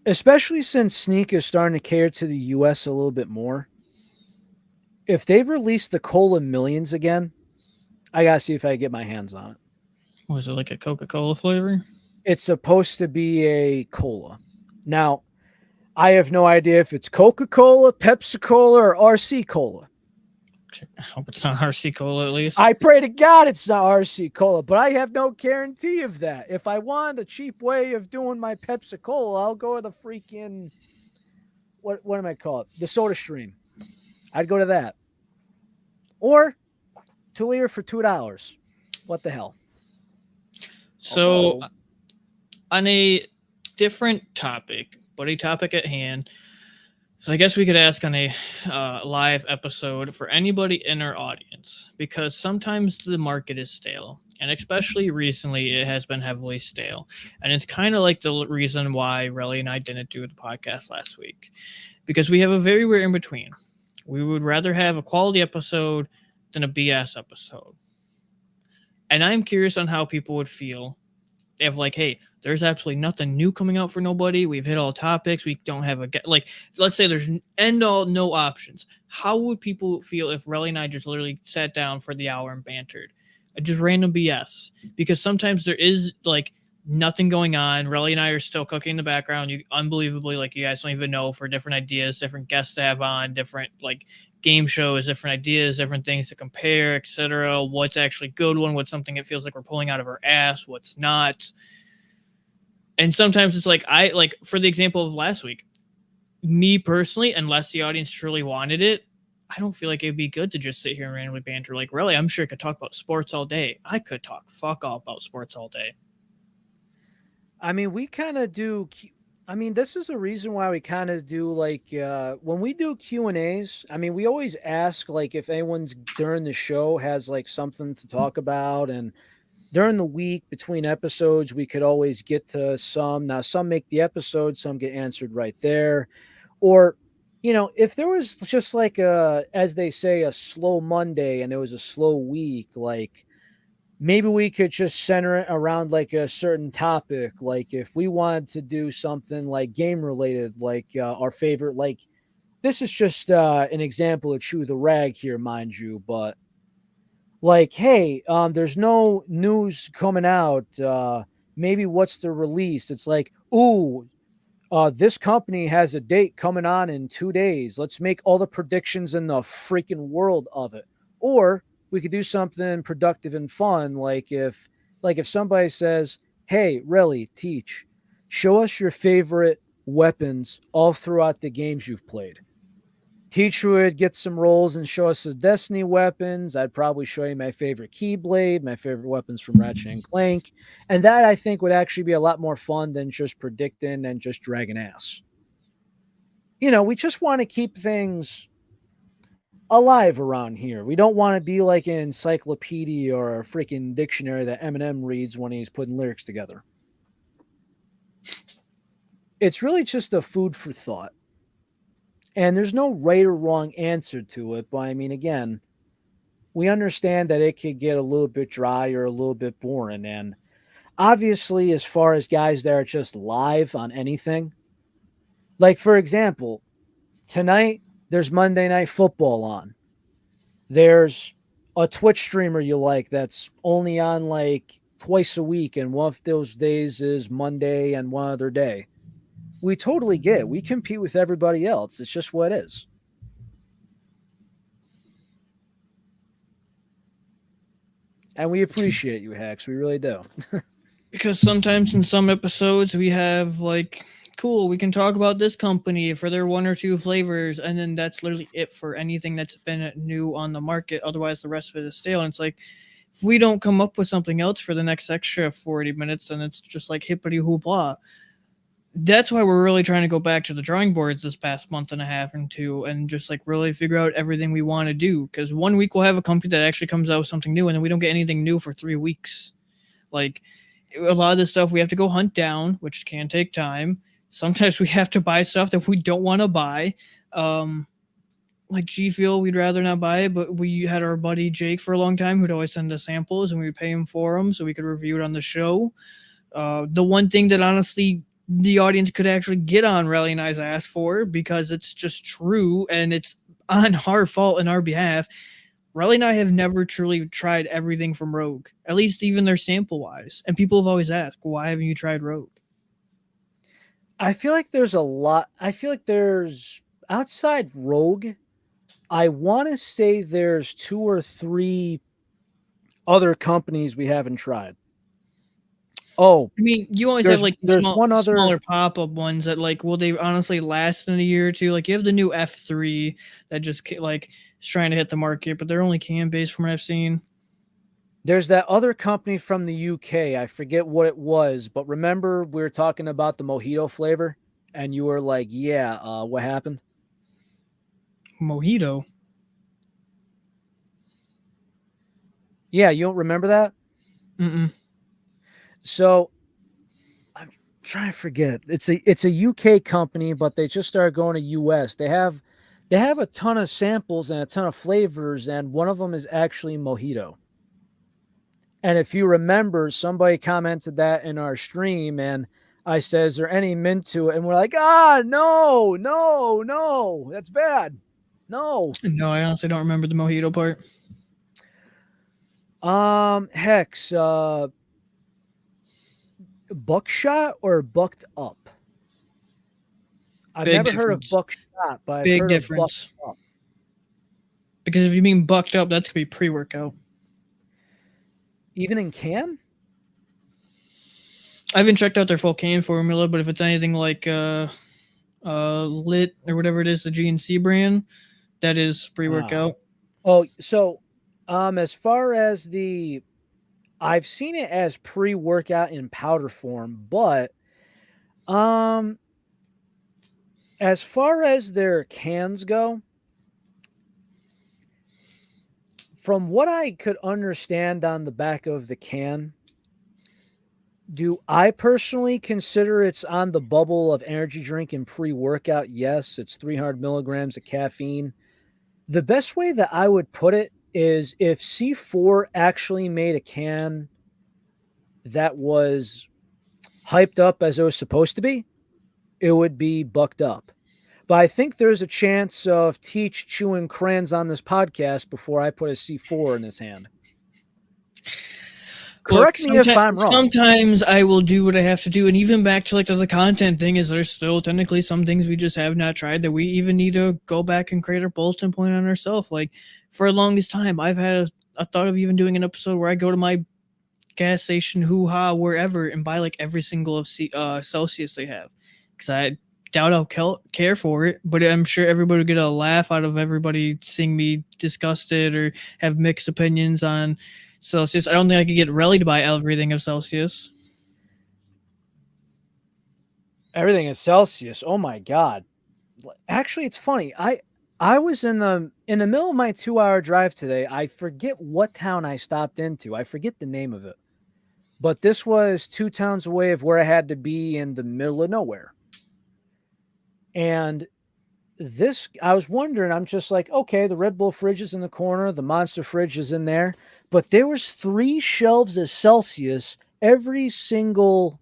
Especially since Sneak is starting to cater to the US a little bit more. If they release the Cola Millions again, I gotta see if I can get my hands on it. Was it like a Coca Cola flavor? It's supposed to be a cola. Now, I have no idea if it's Coca Cola, Pepsi Cola, or RC Cola. I hope it's not RC Cola at least. I pray to God it's not RC Cola, but I have no guarantee of that. If I want a cheap way of doing my Pepsi Cola, I'll go to the freaking what am I called? The Soda Stream. I'd go to that. Or Tulier for $2. What the hell? So, Although on a different topic, but a topic at hand, so I guess we could ask on a live episode for anybody in our audience, because sometimes the market is stale, and especially recently it has been heavily stale. And it's kind of like the reason why Relly and I didn't do the podcast last week, because we have a very weird in between. We would rather have a quality episode than a BS episode. And I'm curious on how people would feel if, like, hey, there's absolutely nothing new coming out for nobody. We've hit all topics. We don't have a like. Let's say there's end all no options. How would people feel if Relly and I just literally sat down for the hour and bantered, just random BS? Because sometimes there is like nothing going on. Relly and I are still cooking in the background. You unbelievably, like, you guys don't even know, for different ideas, different guests to have on, different like game shows, different ideas, different things to compare, etc. What's actually good one? What's something it feels like we're pulling out of our ass? What's not? And sometimes it's like, I like, for the example of last week, me personally, unless the audience truly wanted it, I don't feel like it'd be good to just sit here and randomly banter. Like, really, I'm sure I could talk about sports all day. I could talk fuck all about sports all day. I mean, we kind of do. I mean, this is a reason why we kind of do like when we do Q and A's. I mean, we always ask like if anyone's during the show has like something to talk about, and during the week between episodes, we could always get to some. Now, some make the episode, some get answered right there, or if there was just like as they say, a slow Monday and it was a slow week, like maybe we could just center it around like a certain topic. Like if we wanted to do something like game related, like our favorite, like this is just an example of Chew the Rag here, mind you, but like, hey, there's no news coming out. Maybe what's the release? It's like, ooh, this company has a date coming on in 2 days. Let's make all the predictions in the freaking world of it. Or we could do something productive and fun, like if somebody says, "Hey, really, teach, show us your favorite weapons all throughout the games you've played." Teach would get some rolls and show us the Destiny weapons. I'd probably show you my favorite Keyblade, my favorite weapons from Ratchet and Clank. And that I think would actually be a lot more fun than just predicting and just dragging ass. We just want to keep things alive around here. We don't want to be like an encyclopedia or a freaking dictionary that Eminem reads when he's putting lyrics together. It's really just a food for thought. And there's no right or wrong answer to it. But I mean, again, we understand that it could get a little bit dry or a little bit boring. And obviously, as far as guys that are just live on anything, like for example, tonight there's Monday Night Football on. There's a Twitch streamer you like that's only on like twice a week, and one of those days is Monday and one other day. We totally get it. We compete with everybody else. It's just what it is. And we appreciate you, Hex. We really do. Because sometimes in some episodes we have like, cool, we can talk about this company for their one or two flavors, and then that's literally it for anything that's been new on the market. Otherwise, the rest of it is stale. And it's like, if we don't come up with something else for the next extra 40 minutes, then it's just like hippity hoopla. That's why we're really trying to go back to the drawing boards this past month and a half and two, and just like really figure out everything we want to do. Because one week we'll have a company that actually comes out with something new, and then we don't get anything new for 3 weeks. Like, a lot of this stuff we have to go hunt down, which can take time. Sometimes we have to buy stuff that we don't want to buy. Like G Fuel, we'd rather not buy it, but we had our buddy Jake for a long time who'd always send us samples, and we would pay him for them so we could review it on the show. The one thing that honestly the audience could actually get on Relly and I's ass for, because it's just true and it's on our fault and our behalf. Relly and I have never truly tried everything from Rogue, at least even their sample wise. And people have always asked, why haven't you tried Rogue? I feel like there's a lot. I feel like there's outside Rogue. I want to say there's 2 or 3 other companies we haven't tried. Oh, I mean, you always have like there's one other. smaller pop up ones that like, will they honestly last in a year or two? Like you have the new F3 that just like is trying to hit the market, but they're only can based from what I've seen. There's that other company from the UK. I forget what it was, but remember we were talking about the mojito flavor, and you were like, "Yeah, what happened?" Mojito. Yeah, you don't remember that? Mm-mm. So I'm trying to forget. It's a UK company, but they just started going to US. They have a ton of samples and a ton of flavors, and one of them is actually mojito. And if you remember, somebody commented that in our stream, and I said, "Is there any mint to it?" And we're like, no, no, no, that's bad. No. No, I honestly don't remember the mojito part. Hex, buckshot or bucked up? I've Big never heard of difference. buckshot, but I've Big heard of bucked difference. up. Because if you mean bucked up, that's gonna be pre-workout. Even in can? I haven't checked out their full can formula, but if it's anything like lit or whatever it is, the GNC brand, that is pre-workout. Oh, so as far as I've seen it as pre-workout in powder form, but um as far as their cans go, from what I could understand on the back of the can, do I personally consider it's on the bubble of energy drink and pre-workout? Yes, it's 300 milligrams of caffeine. The best way that I would put it is if C4 actually made a can that was hyped up as it was supposed to be, it would be bucked up. But I think there's a chance of Teach chewing crayons on this podcast before I put a C4 in his hand. Correct me if I'm wrong. Sometimes I will do what I have to do, and even back to like the content thing is there's still technically some things we just have not tried that we even need to go back and create a bulletin point on ourselves. Like for the longest time, I've had a thought of even doing an episode where I go to my gas station, hoo-ha, wherever, and buy like every single of Celsius they have, because I doubt I'll care for it, but I'm sure everybody will get a laugh out of everybody seeing me disgusted or have mixed opinions on Celsius. I don't think I could get Relly to buy everything of Celsius. Everything is Celsius. Oh my god. Actually, it's funny. I was in the middle of my 2-hour drive today. I forget what town I stopped into. I forget the name of it. But this was 2 towns away of where I had to be in the middle of nowhere. And I was wondering, I'm just like, okay, the Red Bull fridge is in the corner, the Monster fridge is in there, but there was 3 shelves of Celsius, every single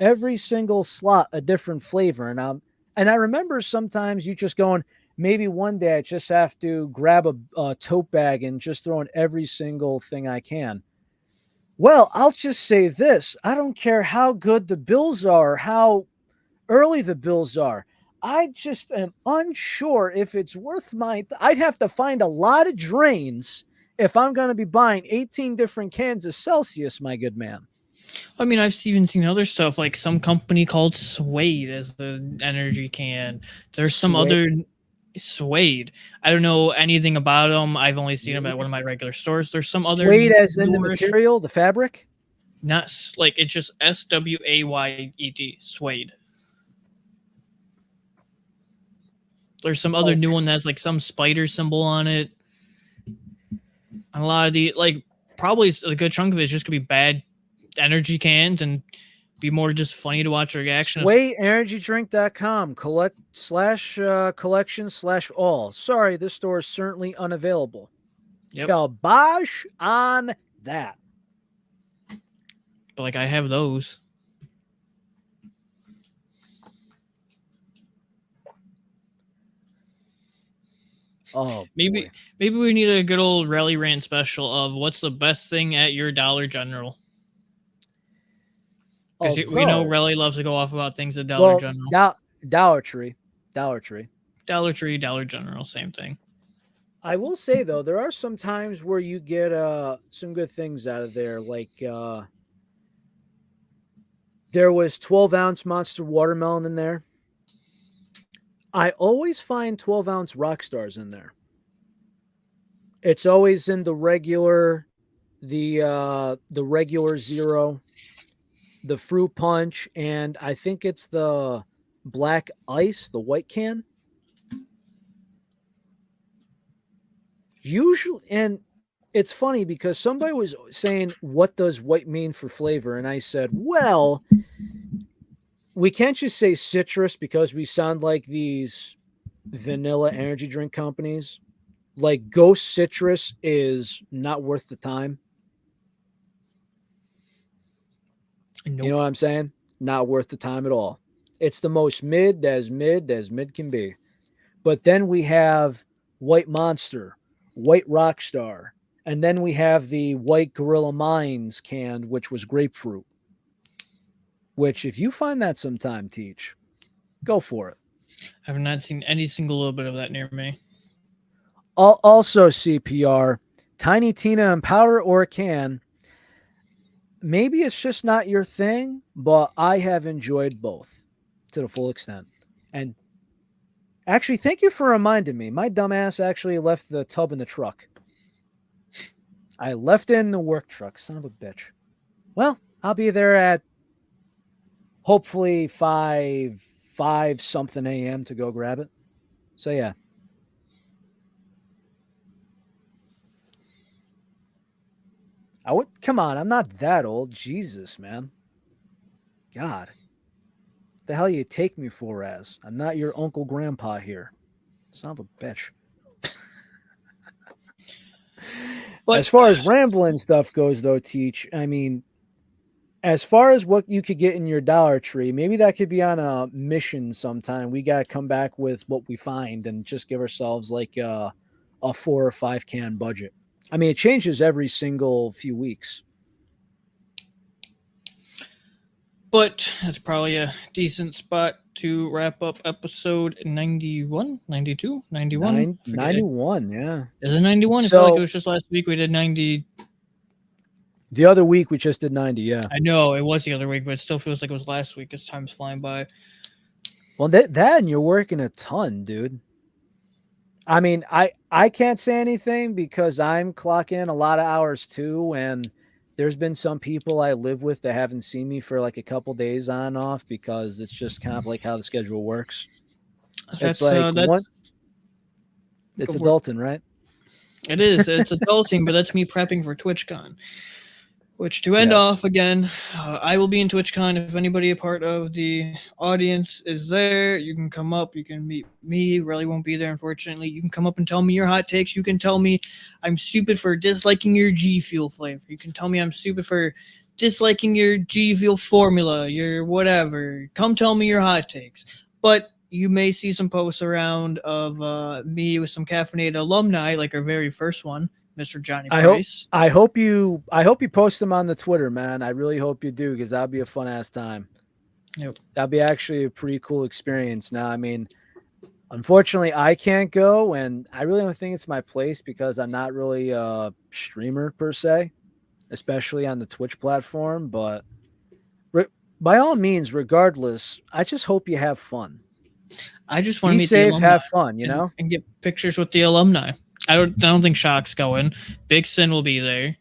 slot a different flavor. And I remember sometimes you just going, maybe one day I just have to grab a tote bag and just throw in every single thing I can. Well, I'll just say this. I don't care how good the bills are, how early the bills are. I just am unsure if it's worth I'd have to find a lot of drains if I'm going to be buying 18 different cans of Celsius, my good man. I mean, I've even seen other stuff like some company called Suede as an energy can. There's some Suede. other Suede. I don't know anything about them. I've only seen them at one of my regular stores. There's some other Suede as in the newer, material, the fabric? not like it's just SWAYED, Suede. There's some other new Okay. one that's like some spider symbol on it. And a lot of the like probably a good chunk of it is just gonna be bad energy cans and be more just funny to watch the reaction of. SwayEnergyDrink.com collection/all. Sorry, this store is certainly unavailable. Yep. Kibosh on that. But like I have those. Oh, maybe boy. maybe we need a good old rally rant special of what's the best thing at your Dollar General. Because we know Although, Rally loves to go off about things at Dollar well, General. Dollar Tree. Dollar Tree. Dollar Tree, Dollar General, same thing. I will say though, there are some times where you get some good things out of there. Like there was 12-ounce Monster watermelon in there. I always find 12-ounce rock stars in there. It's always in the regular zero, the fruit punch, and I think it's the black ice, the white can. Usually, and it's funny because somebody was saying, "What does white mean for flavor?" And I said, "Well, we can't just say citrus because we sound like these vanilla energy drink companies. Like Ghost Citrus is not worth the time. You know Nope. what I'm saying? Not worth the time at all. It's the most mid as mid can be. But then we have White Monster, White Rockstar, and then we have the White Gorilla Mines canned, which was grapefruit. Which, if you find that sometime, Teach, go for it. I have not seen any single little bit of that near me. Also, CPR, Tiny Tina in powder or a can. Maybe it's just not your thing, but I have enjoyed both to the full extent. And actually, thank you for reminding me. My dumbass actually left the tub in the truck. I left it in the work truck. Son of a bitch. Well, I'll be there at hopefully 5 something a.m. to go grab it. So yeah. I would come on, I'm not that old. Jesus, man. God. The hell you take me for as? I'm not your uncle grandpa here. Son of a bitch. But As far as rambling stuff goes though, Teach, I mean, as far as what you could get in your Dollar Tree, maybe that could be on a mission sometime. We got to come back with what we find and just give ourselves like a 4 or 5 can budget. I mean, it changes every single few weeks. But that's probably a decent spot to wrap up episode 91, 92, 91. 91, yeah. Is it 91? I feel like it So was just last week we did 90. the other week we just did 90, yeah. I know it was the other week, but it still feels like it was last week as time's flying by. Well, that and you're working a ton, dude. I mean, I can't say anything because I'm clocking a lot of hours too, and there's been some people I live with that haven't seen me for like a couple days on and off because it's just kind of like how the schedule works. It's like one. It's adulting, right? It is. It's adulting, but that's me prepping for TwitchCon. Which to end off again, I will be in TwitchCon. If anybody a part of the audience is there, you can come up. You can meet me. Really won't be there, unfortunately. You can come up and tell me your hot takes. You can tell me I'm stupid for disliking your G Fuel flavor. You can tell me I'm stupid for disliking your G Fuel formula, your whatever. Come tell me your hot takes. But you may see some posts around of me with some caffeinated alumni, like our very first one. Mr. Johnny Price. I hope you post them on the Twitter, man. I really hope you do because that'd be a fun ass time. Yep. That'd be actually a pretty cool experience. Now, I mean, Unfortunately, I can't go, and I really don't think it's my place because I'm not really a streamer per se, especially on the Twitch platform. But re- by all means, regardless, I just hope you have fun. I just want to Be meet the safe, alumni have fun, you know? and get pictures with the alumni. I don't think Shock's going. Big Sin will be there.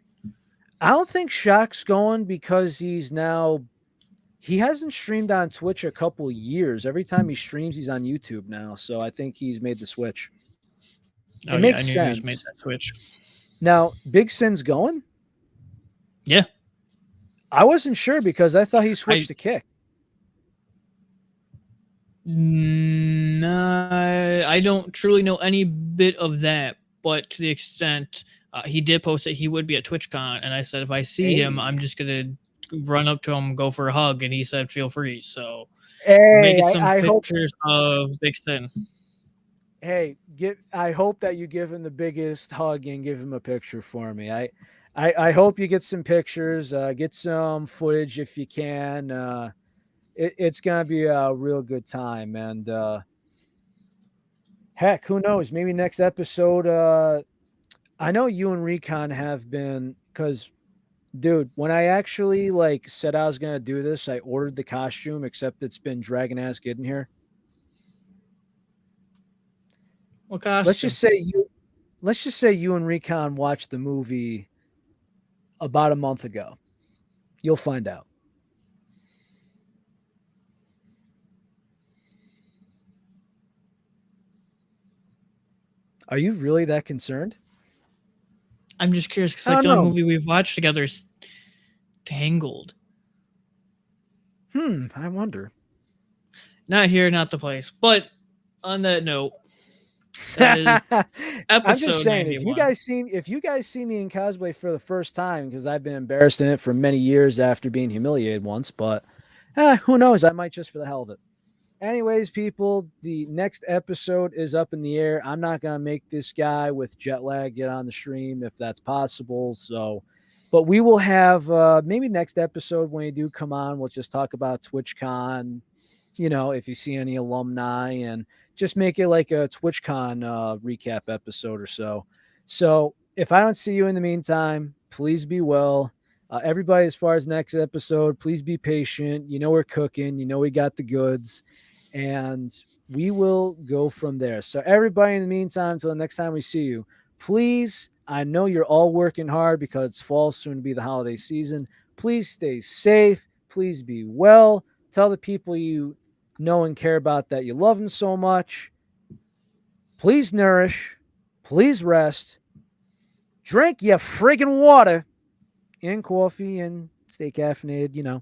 I don't think Shaq's going because he hasn't streamed on Twitch a couple years. Every time he streams, he's on YouTube now. So I think he's made the switch. Oh It yeah, I makes knew he was made sense. that switch. Now, Big Sin's going? Yeah, I wasn't sure because I thought he switched I to kick. nah, I don't truly know any bit of that, but to the extent he did post that he would be at TwitchCon, and I said if I see him, I'm Hey. just gonna run up to him, go for a hug, and he said feel free. So we may Hey, get some I hope pictures of Big Sin. hey, I hope that you give him the biggest hug and give him a picture for me. I hope you get some pictures, get some footage if you can. It's gonna be a real good time, and heck, who knows? Maybe next episode. I know you and Recon have been because, dude, when I actually like said I was gonna do this, I ordered the costume. Except it's been dragging ass getting here. What Let's costume? just say you. Let's just say you and Recon watched the movie about a month ago. You'll find out. Are you really that concerned? I'm just curious because I like don't the only know. movie we've watched together is Tangled. I wonder. Not here, not the place. But on that note, that is I'm just episode saying, 91. if you guys see me in cosplay for the first time, because I've been embarrassed in it for many years after being humiliated once, but who knows? I might just for the hell of it. Anyways, people, the next episode is up in the air. I'm not gonna make this guy with jet lag get on the stream if that's possible. So, but we will have maybe next episode when we do come on, we'll just talk about TwitchCon. If you see any alumni, and just make it like a TwitchCon recap episode or so. So, if I don't see you in the meantime, please be well. Everybody, as far as next episode, please be patient. We're cooking. We got the goods, and we will go from there. So, everybody, in the meantime, until the next time we see you, please, I know you're all working hard because it's fall, soon to be the holiday season. Please stay safe. Please be well. Tell the people you know and care about that you love them so much. Please nourish. Please rest. Drink your friggin' water and coffee and stay caffeinated,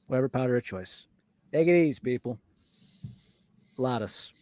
whatever powder of choice. Take it easy, people. Latus.